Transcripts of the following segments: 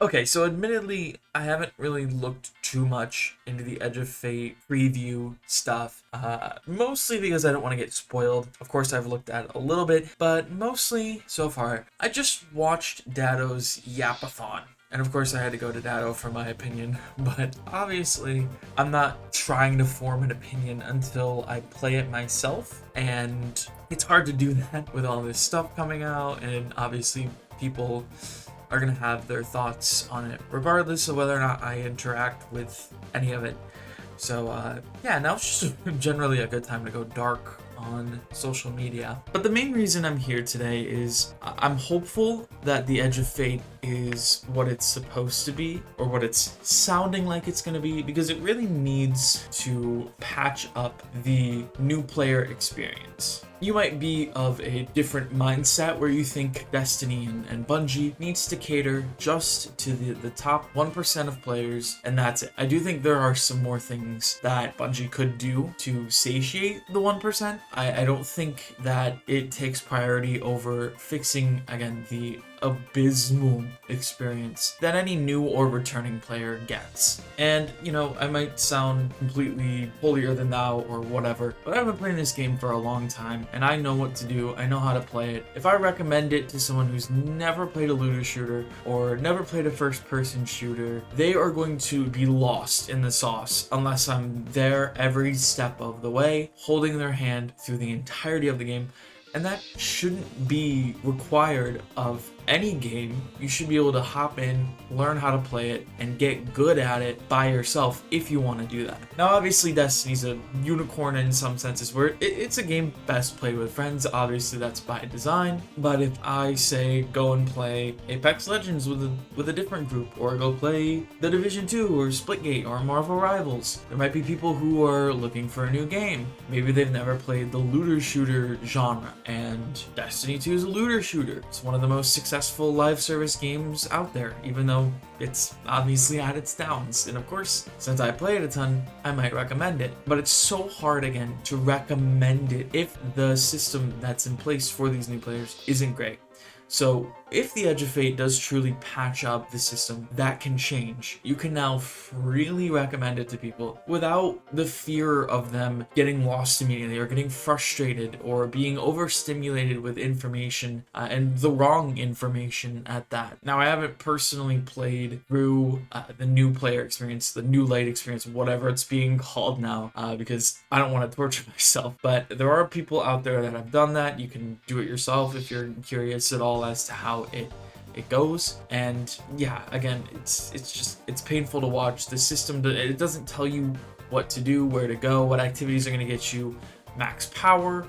Okay, so admittedly, I haven't really looked too much into the Edge of Fate preview stuff, mostly because I don't want to get spoiled. Of course, I've looked at it a little bit, but mostly so far, I just watched Dado's Yapathon. And of course, I had to go to Dado for my opinion, but obviously, I'm not trying to form an opinion until I play it myself, and it's hard to do that with all this stuff coming out, and obviously, people are going to have their thoughts on it, regardless of whether or not I interact with any of it. So, yeah, now it's just generally a good time to go dark on social media. But the main reason I'm here today is I'm hopeful that the Edge of Fate is what it's supposed to be, or what it's sounding like it's going to be, because it really needs to patch up the new player experience. You might be of a different mindset where you think Destiny and Bungie needs to cater just to the top 1% of players, and that's it. I do think there are some more things that Bungie could do to satiate the 1%. I don't think that it takes priority over fixing, again, the abysmal experience that any new or returning player gets. And, you know, I might sound completely holier than thou or whatever, but I've been playing this game for a long time, and I know what to do, I know how to play it. If I recommend it to someone who's never played a looter shooter or never played a first-person shooter, they are going to be lost in the sauce unless I'm there every step of the way, holding their hand through the entirety of the game. And that shouldn't be required of any game. You should be able to hop in, learn how to play it, and get good at it by yourself if you want to do that. Now, obviously, Destiny's a unicorn in some senses where it's a game best played with friends. Obviously, that's by design. But if I say go and play Apex Legends with a different group, or go play The Division 2 or Splitgate or Marvel Rivals, there might be people who are looking for a new game. Maybe they've never played the looter shooter genre, and Destiny 2 is a looter shooter. It's one of the most successful live service games out there, even though it's obviously had its downs. And of course, since I play it a ton, I might recommend it. But it's so hard, again, to recommend it if the system that's in place for these new players isn't great. So if the Edge of Fate does truly patch up the system, that can change. You can now freely recommend it to people without the fear of them getting lost immediately, or getting frustrated, or being overstimulated with information, and the wrong information at that. Now, I haven't personally played through the new player experience, the new light experience, whatever it's being called now, because I don't want to torture myself. But there are people out there that have done that. You can do it yourself if you're curious at all as to how it goes. And yeah, again, it's painful to watch. The system, it doesn't tell you what to do, where to go, what activities are going to get you max power,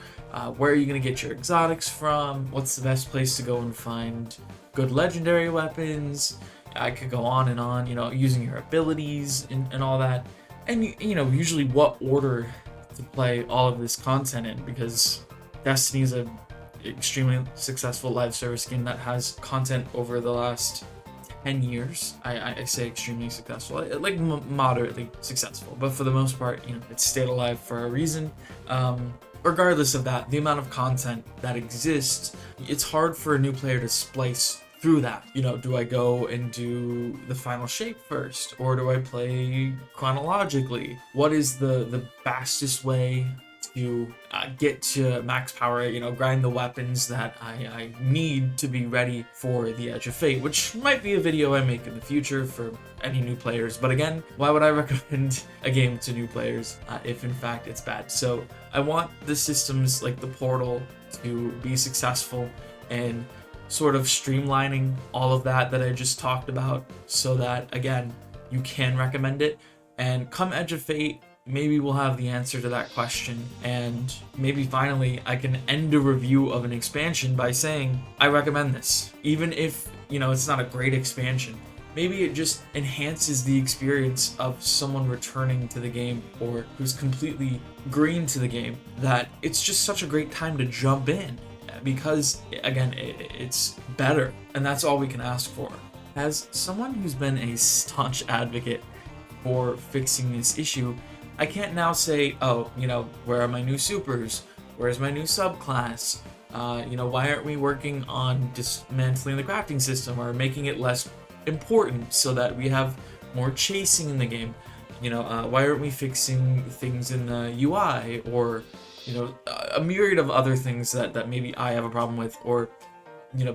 where are you going to get your exotics from, what's the best place to go and find good legendary weapons. I could go on, you know, using your abilities and all that. And you know, usually what order to play all of this content in, because Destiny's a extremely successful live service game that has content over the last 10 years. I say extremely successful, like moderately successful, but for the most part, you know, it's stayed alive for a reason. Regardless of that, the amount of content that exists, it's hard for a new player to splice through that. You know, do I go and do the final shape first, or do I play chronologically? What is the fastest way to get to max power, you know, grind the weapons that I need to be ready for the Edge of Fate, which might be a video I make in the future for any new players. But again, why would I recommend a game to new players if in fact it's bad? So I want the systems like the Portal to be successful and sort of streamlining all of that I just talked about, so that, again, you can recommend it. And come Edge of Fate, maybe we'll have the answer to that question, and maybe finally I can end a review of an expansion by saying I recommend this, even if, you know, it's not a great expansion. Maybe it just enhances the experience of someone returning to the game, or who's completely green to the game, that it's just such a great time to jump in, because again, it's better, and that's all we can ask for. As someone who's been a staunch advocate for fixing this issue, I can't now say, oh, you know, where are my new supers? Where's my new subclass? You know, why aren't we working on dismantling the crafting system or making it less important so that we have more chasing in the game. Why aren't we fixing things in the UI, or a myriad of other things that maybe I have a problem with, or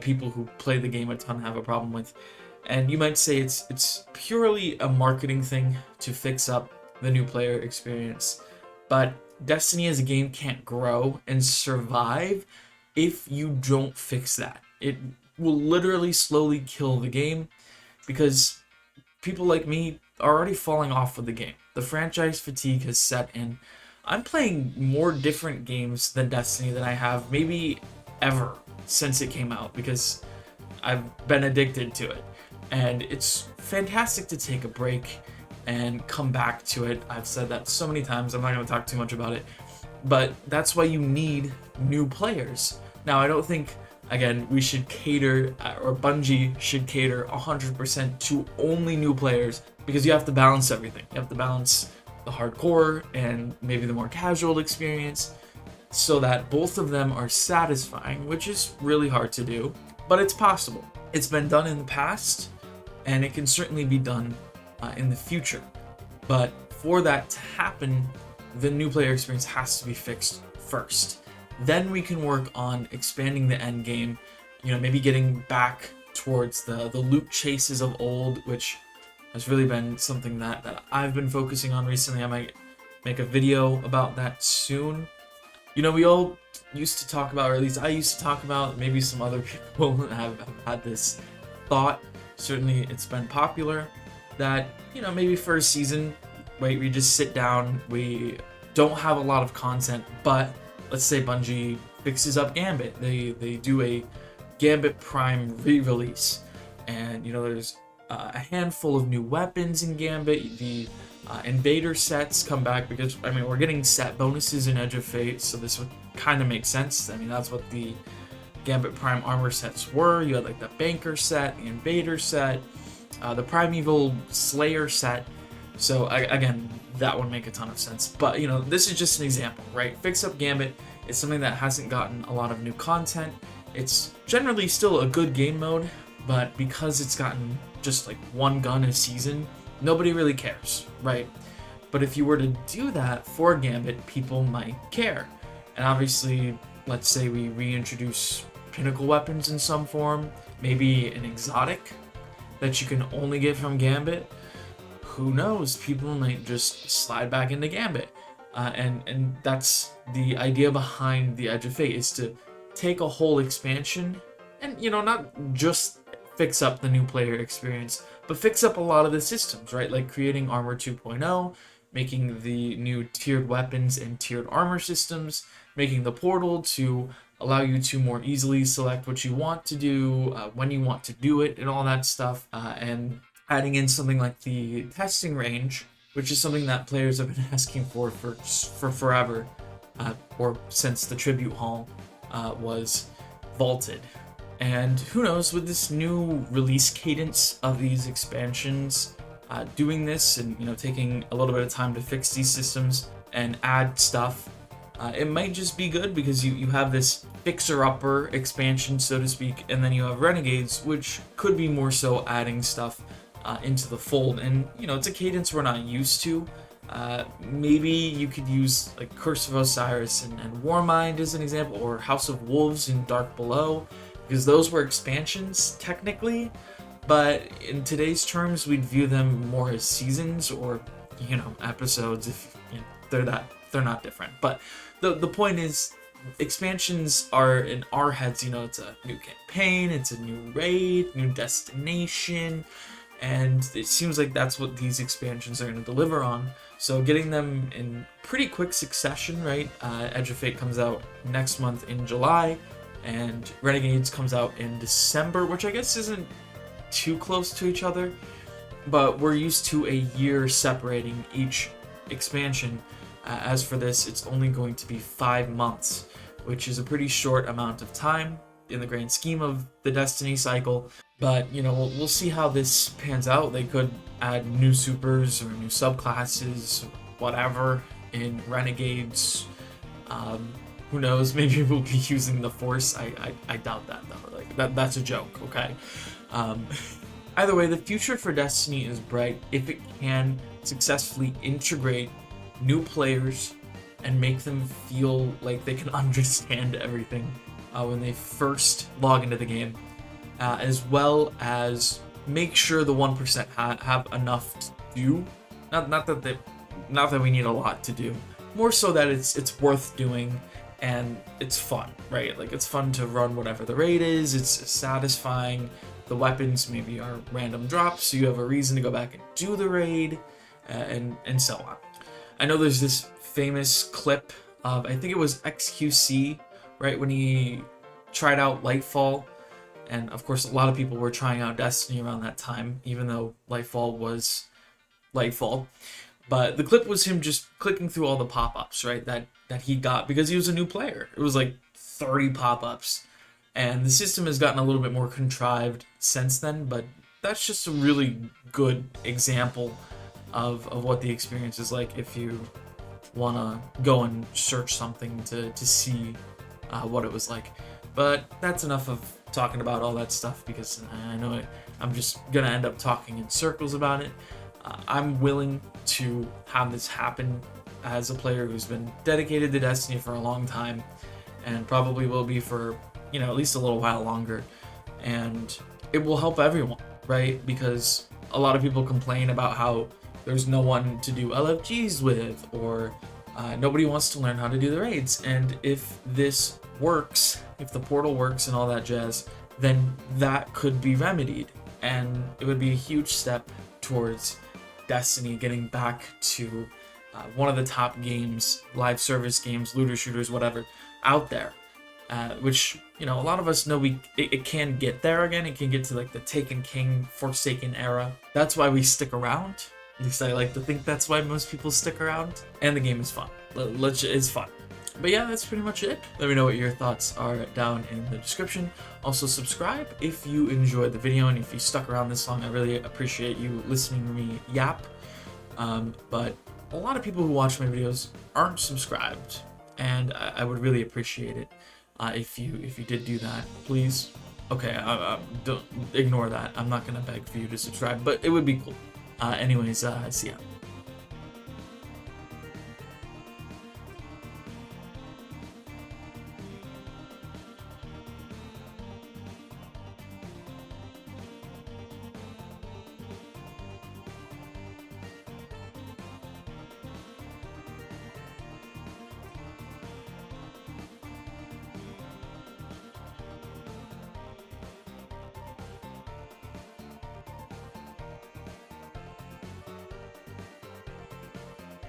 people who play the game a ton have a problem with. And you might say it's purely a marketing thing to fix up the new player experience, but Destiny as a game can't grow and survive if you don't fix that. It will literally slowly kill the game, because people like me are already falling off with the game. The franchise fatigue has set in. I'm playing more different games than Destiny than I have maybe ever since it came out, because I've been addicted to it. And it's fantastic to take a break and come back to it. I've said that so many times, I'm not going to talk too much about it. But that's why you need new players. Now, I don't think, again, we should cater, or Bungie should cater 100% to only new players, because you have to balance everything. You have to balance the hardcore and maybe the more casual experience, so that both of them are satisfying, which is really hard to do, but it's possible. It's been done in the past, and it can certainly be done in the future. But for that to happen, the new player experience has to be fixed first. Then we can work on expanding the end game, maybe getting back towards the loot chases of old, which has really been something that I've been focusing on recently. I might make a video about that soon. We all used to talk about, or at least I used to talk about, maybe some other people have had this thought, certainly it's been popular, that, maybe for a season, right, we just sit down, we don't have a lot of content, but let's say Bungie fixes up Gambit. They do a Gambit Prime re-release, and there's a handful of new weapons in Gambit. The invader sets come back, because we're getting set bonuses in Edge of Fate, so this would kind of make sense. That's what the Gambit Prime armor sets were. You had like the banker set, the invader set, the primeval slayer set. So again, that would make a ton of sense. But this is just an example, right? Fix up Gambit. It's something that hasn't gotten a lot of new content. It's generally still a good game mode, but because it's gotten just like one gun a season, nobody really cares, right? But if you were to do that for Gambit, people might care. And obviously, let's say we reintroduce pinnacle weapons in some form, maybe an exotic that you can only get from Gambit. Who knows? People might just slide back into Gambit. And that's the idea behind the Edge of Fate, is to take a whole expansion and, not just fix up the new player experience, but fix up a lot of the systems, right? Like creating Armor 2.0, making the new tiered weapons and tiered armor systems, making the portal to allow you to more easily select what you want to do, when you want to do it, and all that stuff, and adding in something like the testing range, which is something that players have been asking for forever, or since the Tribute Hall was vaulted. And who knows, with this new release cadence of these expansions, doing this and taking a little bit of time to fix these systems and add stuff, it might just be good, because you have this fixer-upper expansion, so to speak, and then you have Renegades, which could be more so adding stuff into the fold. And it's a cadence we're not used to. Maybe you could use like Curse of Osiris and Warmind as an example, or House of Wolves and Dark Below, because those were expansions technically, but in today's terms we'd view them more as seasons, or episodes, if they're not different. But the point is, expansions are, in our heads, it's a new campaign, it's a new raid, new destination, and it seems like that's what these expansions are going to deliver on. So getting them in pretty quick succession, right? Edge of Fate comes out next month in July, and Renegades comes out in December, which I guess isn't too close to each other, but we're used to a year separating each expansion. As for this, it's only going to be 5 months, which is a pretty short amount of time in the grand scheme of the Destiny cycle. But we'll see how this pans out. They could add new supers or new subclasses, whatever, in Renegades. Who knows? Maybe we'll be using the Force. I doubt that though. Like that's a joke, okay? Either way, the future for Destiny is bright if it can successfully integrate new players and make them feel like they can understand everything when they first log into the game, as well as make sure the 1% have enough to do. Not that we need a lot to do. More so that it's worth doing and it's fun, right? Like, it's fun to run whatever the raid is. It's satisfying. The weapons maybe are random drops, so you have a reason to go back and do the raid, and so on. I know there's this famous clip of, I think it was XQC, right, when he tried out Lightfall, and of course a lot of people were trying out Destiny around that time, even though Lightfall was Lightfall. But the clip was him just clicking through all the pop-ups, right, that he got because he was a new player. It was like 30 pop-ups, and the system has gotten a little bit more contrived since then, but that's just a really good example of what the experience is like if you want to go and search something to see what it was like. But that's enough of talking about all that stuff, because I know I'm just going to end up talking in circles about it. I'm willing to have this happen as a player who's been dedicated to Destiny for a long time, and probably will be for, at least a little while longer. And it will help everyone, right? Because a lot of people complain about how there's no one to do LFGs with, or nobody wants to learn how to do the raids. And if this works, if the portal works and all that jazz, then that could be remedied. And it would be a huge step towards Destiny getting back to one of the top games, live service games, looter shooters, whatever, out there. Which, a lot of us know it can get there again. It can get to like the Taken King, Forsaken era. That's why we stick around. At least I like to think that's why most people stick around. And the game is fun. It's fun. But yeah, that's pretty much it. Let me know what your thoughts are down in the description. Also, subscribe if you enjoyed the video, and if you stuck around this long, I really appreciate you listening to me yap. But a lot of people who watch my videos aren't subscribed, and I would really appreciate it if you did do that, please. Okay, don't ignore that. I'm not gonna beg for you to subscribe, but it would be cool. Anyways, see ya.